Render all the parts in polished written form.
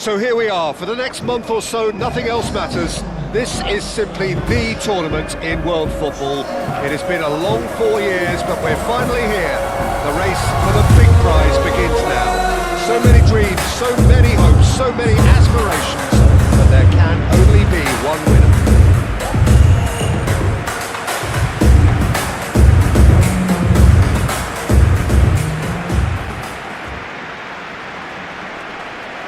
So here we are. For the next month or so, nothing else matters. This is simply the tournament in world football. It has been a long 4 years, but we're finally here. The race for the big prize begins now. So many dreams, so many hopes, so many aspirations, but there can only be one winner.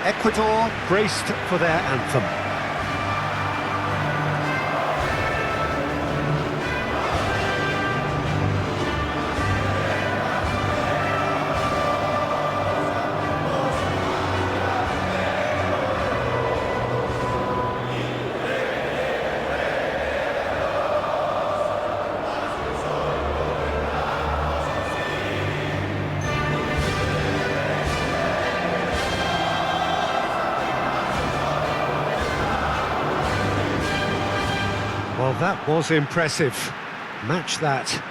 Ecuador braced for their anthem. Well, that was impressive. Match that.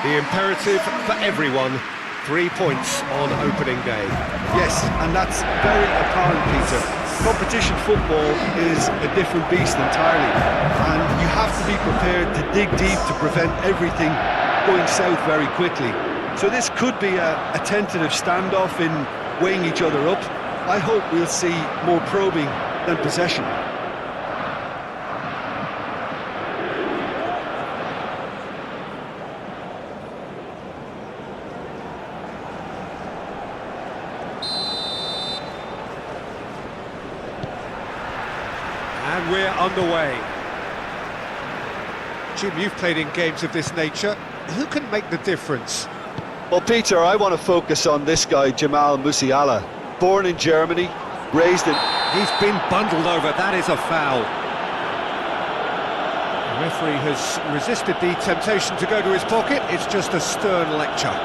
The imperative for everyone, 3 points on opening day. Yes, and that's very apparent, Peter. Competition football is a different beast entirely, and you have to be prepared to dig deep to prevent everything going south very quickly. So this could be a tentative standoff in weighing each other up. I hope we'll see more probing than possession. And we're underway. Jim, you've played in games of this nature. Who can make the difference? Well, Peter, I want to focus on this guy, Jamal Musiala. Born in Germany, raised in... He's been bundled over. That is a foul. The referee has resisted the temptation to go to his pocket. It's just a stern lecture.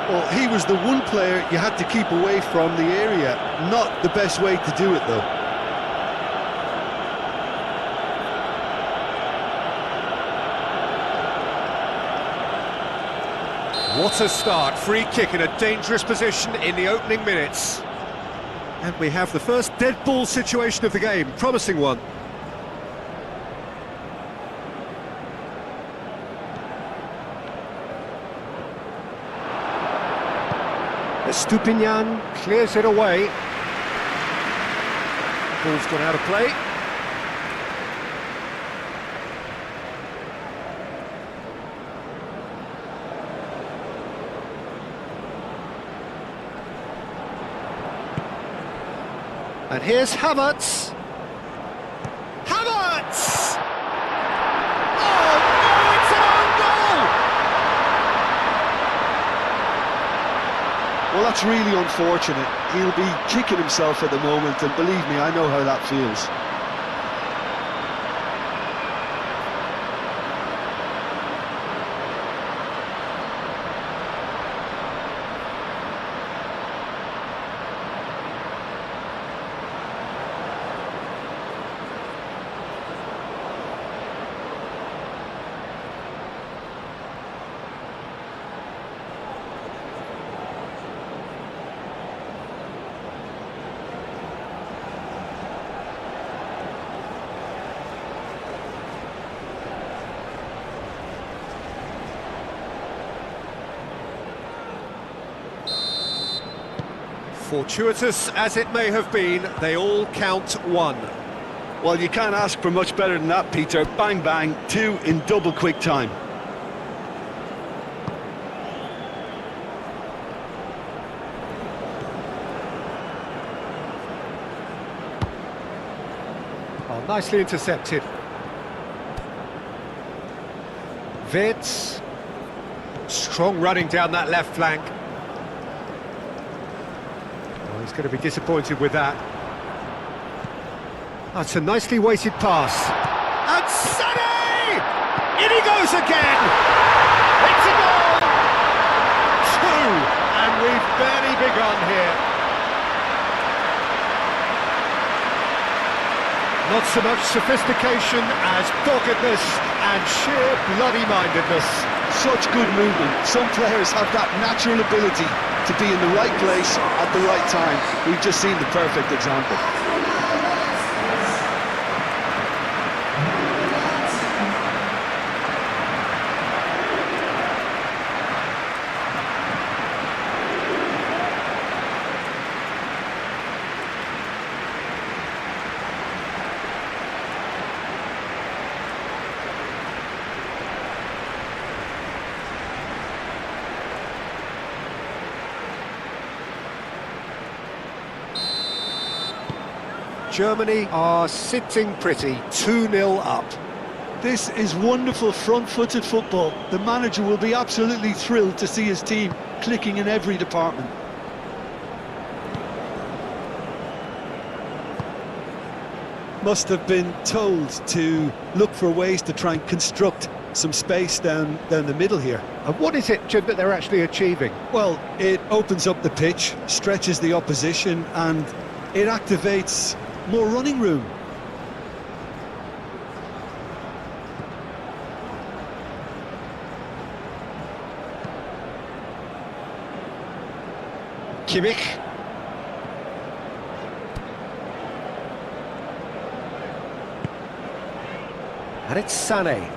Well, he was the one player you had to keep away from the area. Not the best way to do it, though. What a start. Free kick in a dangerous position in the opening minutes. And we have the first dead ball situation of the game. Promising one. Estupinian clears it away. Ball's gone out of play. And here's Havertz. Havertz! Oh no, it's an own goal! Well, that's really unfortunate. He'll be kicking himself at the moment, and believe me, I know how that feels. Fortuitous as it may have been, they all count one. Well, you can't ask for much better than that, Peter. Bang, bang, two in double quick time. Oh, Nicely intercepted. Vitz. Strong running down that left flank. Oh, he's going to be disappointed with that. That's a nicely weighted pass. And Sané! In he goes again! It's a goal! 2, and we've barely begun here. Not so much sophistication as doggedness and sheer bloody-mindedness. Such good movement. Some players have that natural ability to be in the right place at the right time. We've just seen the perfect example. Germany are sitting pretty, 2-0 up. This is wonderful front-footed football. The manager will be absolutely thrilled to see his team clicking in every department. Must have been told to look for ways to try and construct some space down the middle here. And what is it, Jim, that they're actually achieving? Well, it opens up the pitch, stretches the opposition, and it activates more running room. Kimmich. And it's Sané.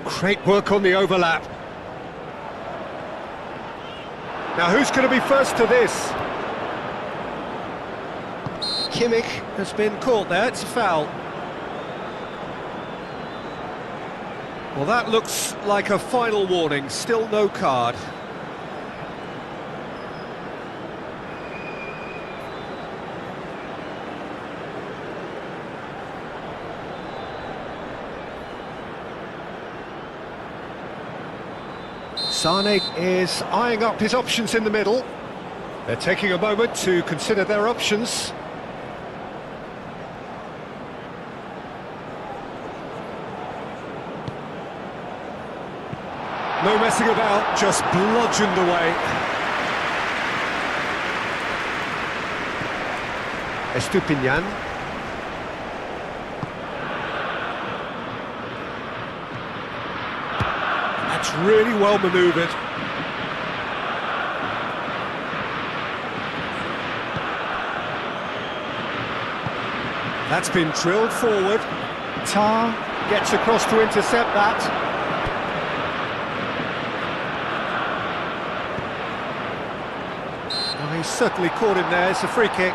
Great work on the overlap. Now who's going to be first to this? Kimmich has been caught there, it's a foul. Well, that looks like a final warning, still no card. Sané is eyeing up his options in the middle. They're taking a moment to consider their options. No messing about, just bludgeoned away. Estupinian. That's really well manoeuvred. That's been drilled forward. Tar gets across to intercept that. He's certainly caught him there, it's a free kick.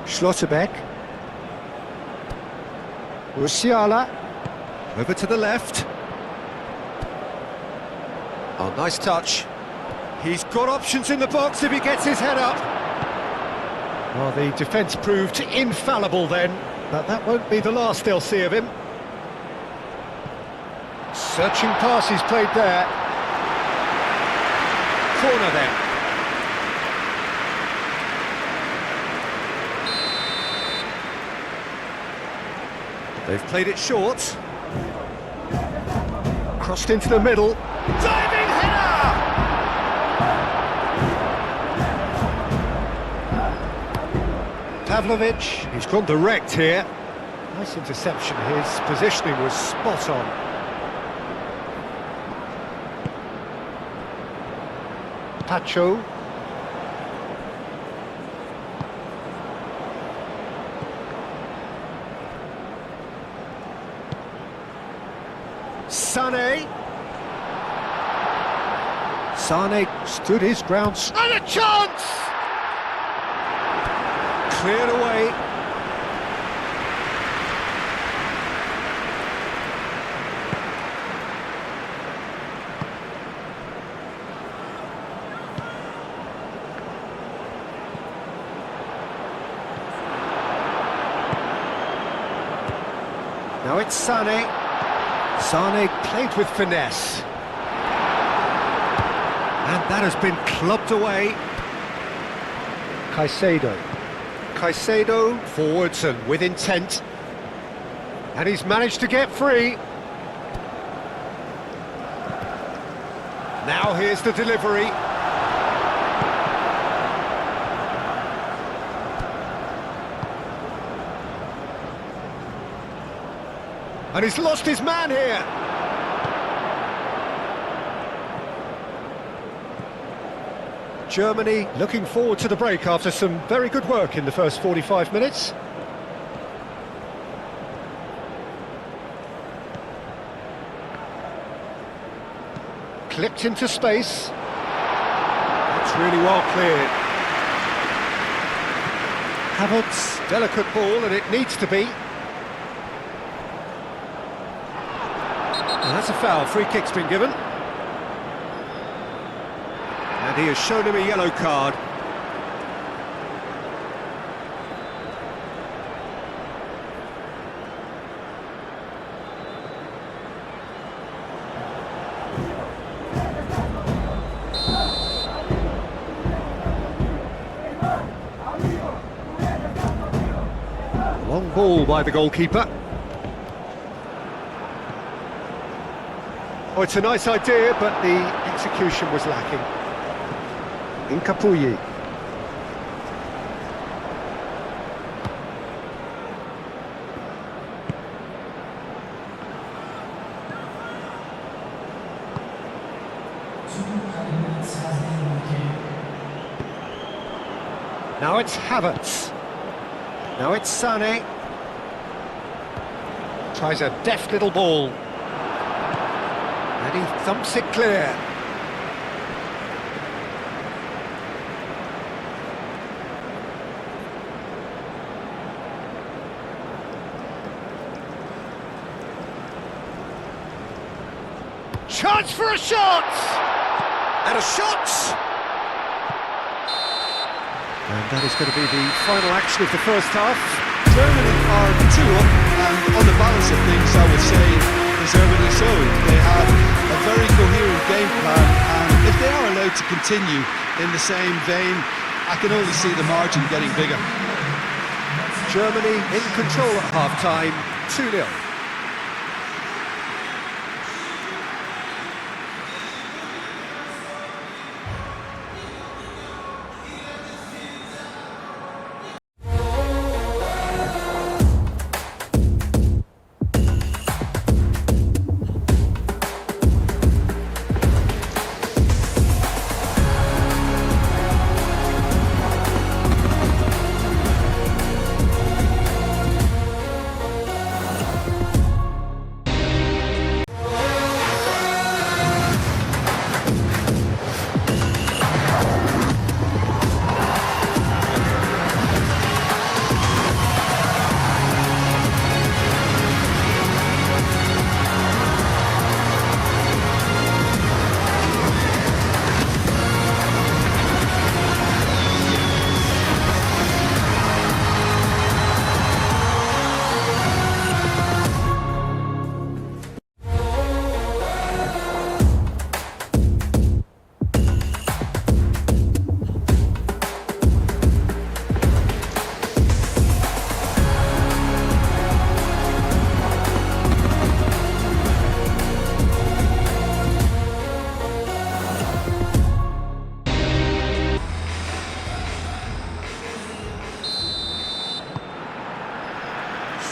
Schlotterbeck. Musiala. Over to the left. Oh, nice touch. He's got options in the box if he gets his head up. Well, the defence proved infallible then, but that won't be the last they'll see of him. Searching pass he's played there. Corner then. They've played it short. Crossed into the middle. Diving header! Pavlovic, he's gone direct here. Nice interception, his positioning was spot on. Pacho. Sané. Sané stood his ground. And a chance! cleared away. Now it's Sané. Sané played with finesse. And that has been clubbed away. Caicedo. Caicedo forwards and with intent. And he's managed to get free. Now here's the delivery. And he's lost his man here. Germany looking forward to the break after some very good work in the first 45 minutes. Clipped into space. That's really well cleared. Havertz, delicate ball, and it needs to be. And that's a foul. Free kick's been given. And he has shown him a yellow card. Long ball by the goalkeeper. Oh, it's a nice idea, but the execution was lacking. Incapuyi. Now it's Havertz. Now it's Sané. Tries a deft little ball. And he thumps it clear. Chance for a shot! And a shot! And that is going to be the final action of the first half. Germany are 2 up, and on the balance of things, I would say deservedly so. They have a very coherent game plan, and if they are allowed to continue in the same vein, I can only see the margin getting bigger. Germany in control at half-time, 2-0.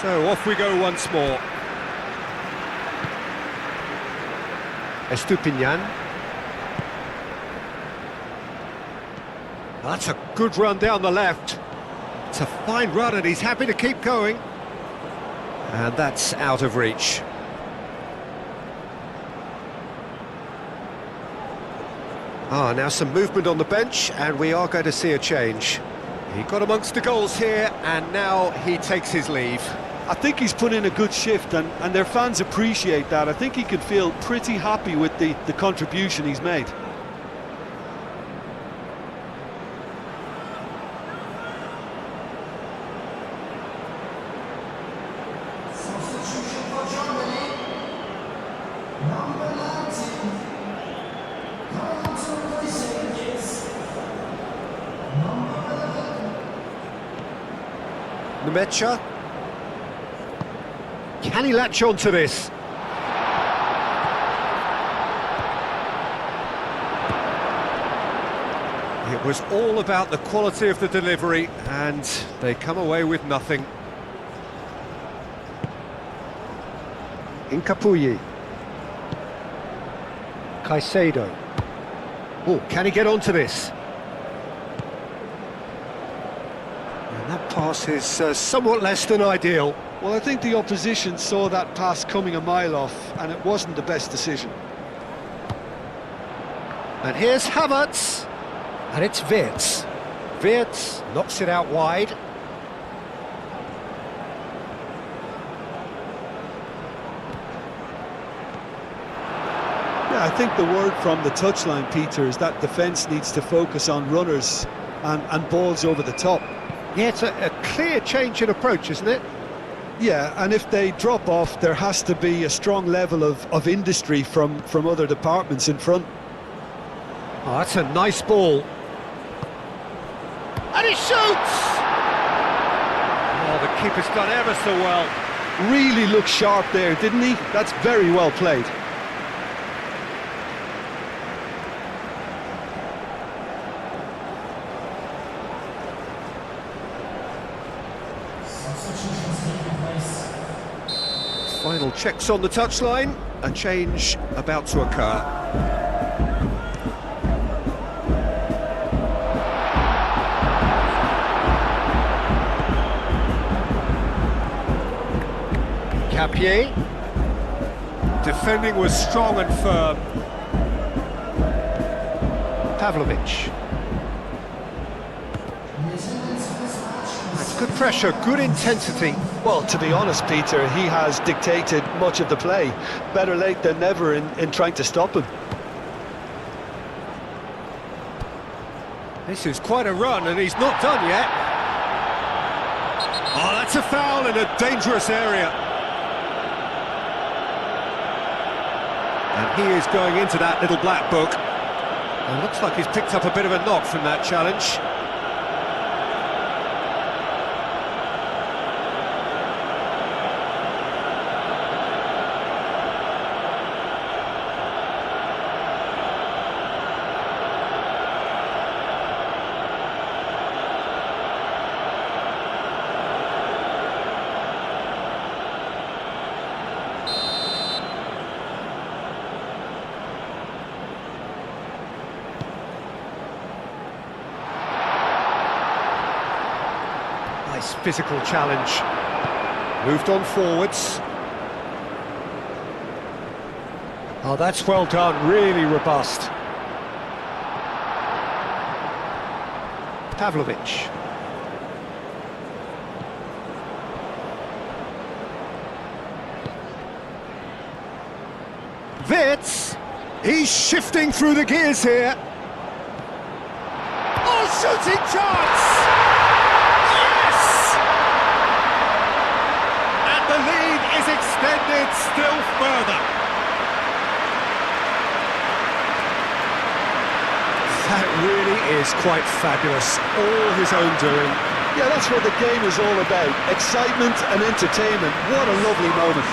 So off we go once more. Estupinian. That's a good run down the left. It's a fine run and he's happy to keep going. And that's out of reach. Now some movement on the bench and we are going to see a change. He got amongst the goals here, and now he takes his leave. I think he's put in a good shift, and their fans appreciate that. I think he can feel pretty happy with the contribution he's made. Nemecha. Can he latch on to this? It was all about the quality of the delivery, and they come away with nothing. Incapuyi. Caicedo. Oh, can he get onto this? And that pass is somewhat less than ideal. Well, I think the opposition saw that pass coming a mile off, and it wasn't the best decision. And here's Havertz. And it's Wirtz. Wirtz knocks it out wide. Yeah, I think the word from the touchline, Peter, is that defence needs to focus on runners and balls over the top. Yeah, it's a clear change in approach, isn't it? Yeah, and if they drop off, there has to be a strong level of industry from other departments in front. Oh, that's a nice ball. And he shoots! Oh, the keeper's done ever so well. Really looked sharp there, didn't he? That's very well played. Final checks on the touchline. A change about to occur. Capier. Defending was strong and firm. Pavlovic. That's good pressure, good intensity. Well, to be honest, Peter, he has dictated much of the play. Better late than never in trying to stop him. This is quite a run, and he's not done yet. Oh, that's a foul in a dangerous area. And he is going into that little black book. And looks like he's picked up a bit of a knock from that challenge. Nice physical challenge. Moved on forwards. Oh, that's well done, really robust. Pavlovic. Wirtz, he's shifting through the gears here. Oh, shooting chance! Yes! And the lead is extended still further. That really is quite fabulous, all his own doing. Yeah, that's what the game is all about. Excitement and entertainment. What a lovely moment.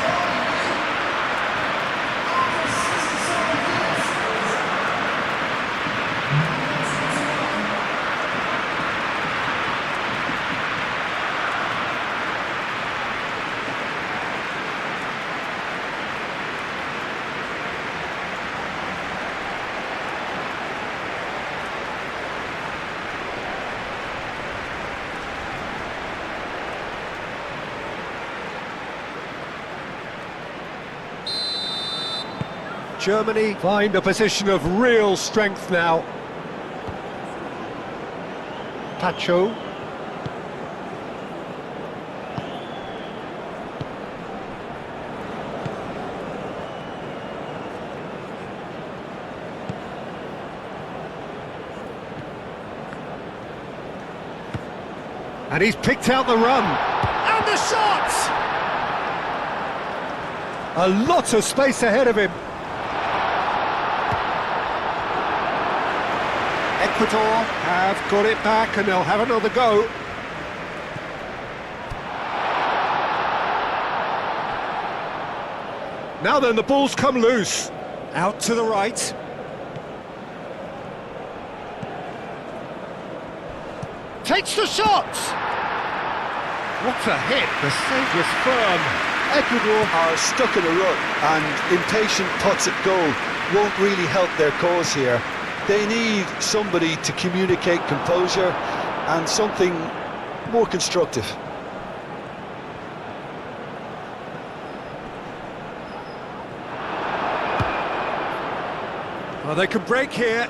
Germany find a position of real strength now. Pacho. And he's picked out the run. And the shot! A lot of space ahead of him. Ecuador have got it back and they'll have another go. Now then, the ball's come loose. Out to the right. Takes the shot! What a hit, the save was firm. Ecuador are stuck in a rut, and impatient putts at goal won't really help their cause here. They need somebody to communicate composure and something more constructive. Well, they could break here.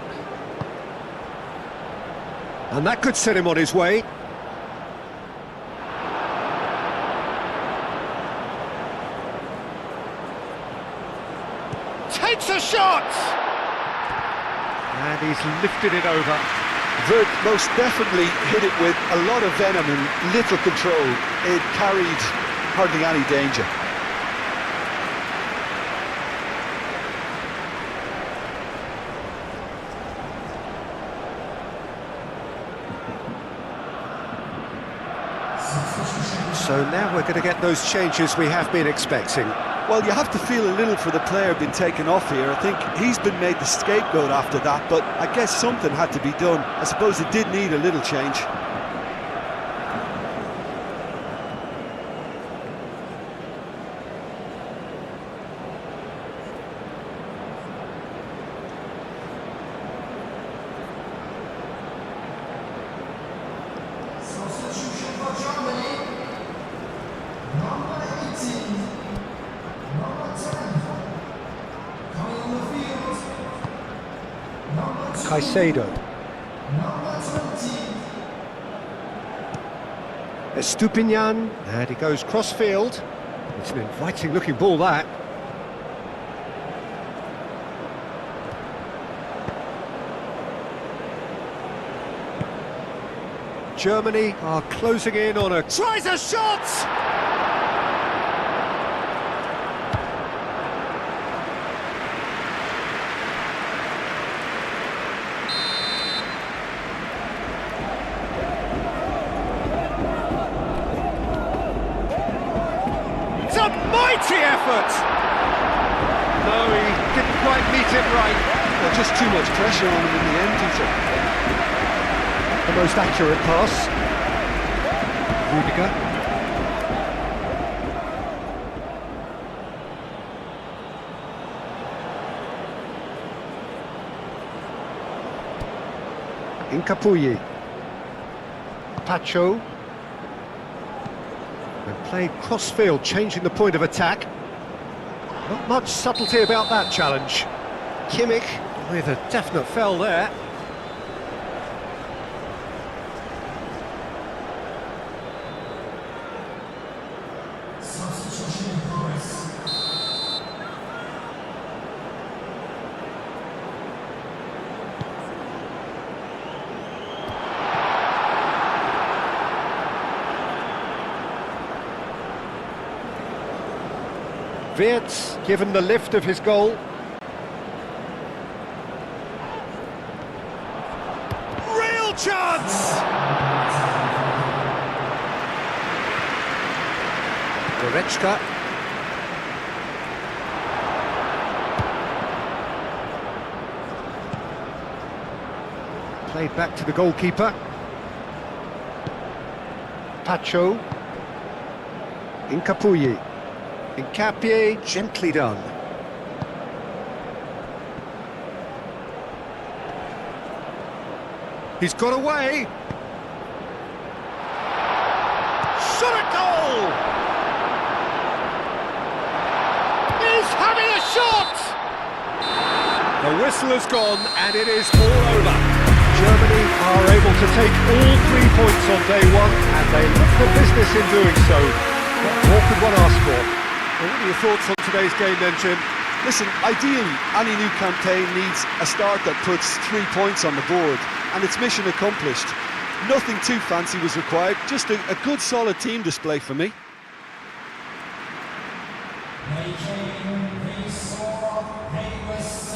And that could set him on his way. Takes a shot! And he's lifted it over. Vert most definitely hit it with a lot of venom and little control. It carried hardly any danger. So now we're going to get those changes we have been expecting. Well, you have to feel a little for the player being taken off here. I think he's been made the scapegoat after that, but I guess something had to be done. I suppose it did need a little change. Caicedo. Estupinian, and he goes cross-field. It's an inviting-looking ball, that. Germany are closing in on a... Tries a shot! Mighty effort! No, he didn't quite meet it right. Well, just too much pressure on him in the end, Peter. The most accurate pass. Rudiger. Incapuyi. Pacho. And played cross-field, changing the point of attack. Not much subtlety about that challenge. Kimmich with a definite foul there. Wirtz given the lift of his goal. Real chance! Goretzka. Played back to the goalkeeper. Pacho. Incapuyi. Incapié, gently done. He's got away. Shot at goal! He's having a shot! The whistle has gone and it is all over. Germany are able to take all 3 points on day one and they look for business in doing so. What more could one ask for? Well, what are your thoughts on today's game then, Jim? Listen, ideally, any new campaign needs a start that puts 3 points on the board, and it's mission accomplished. Nothing too fancy was required, just a good solid team display for me. Making the sword painless.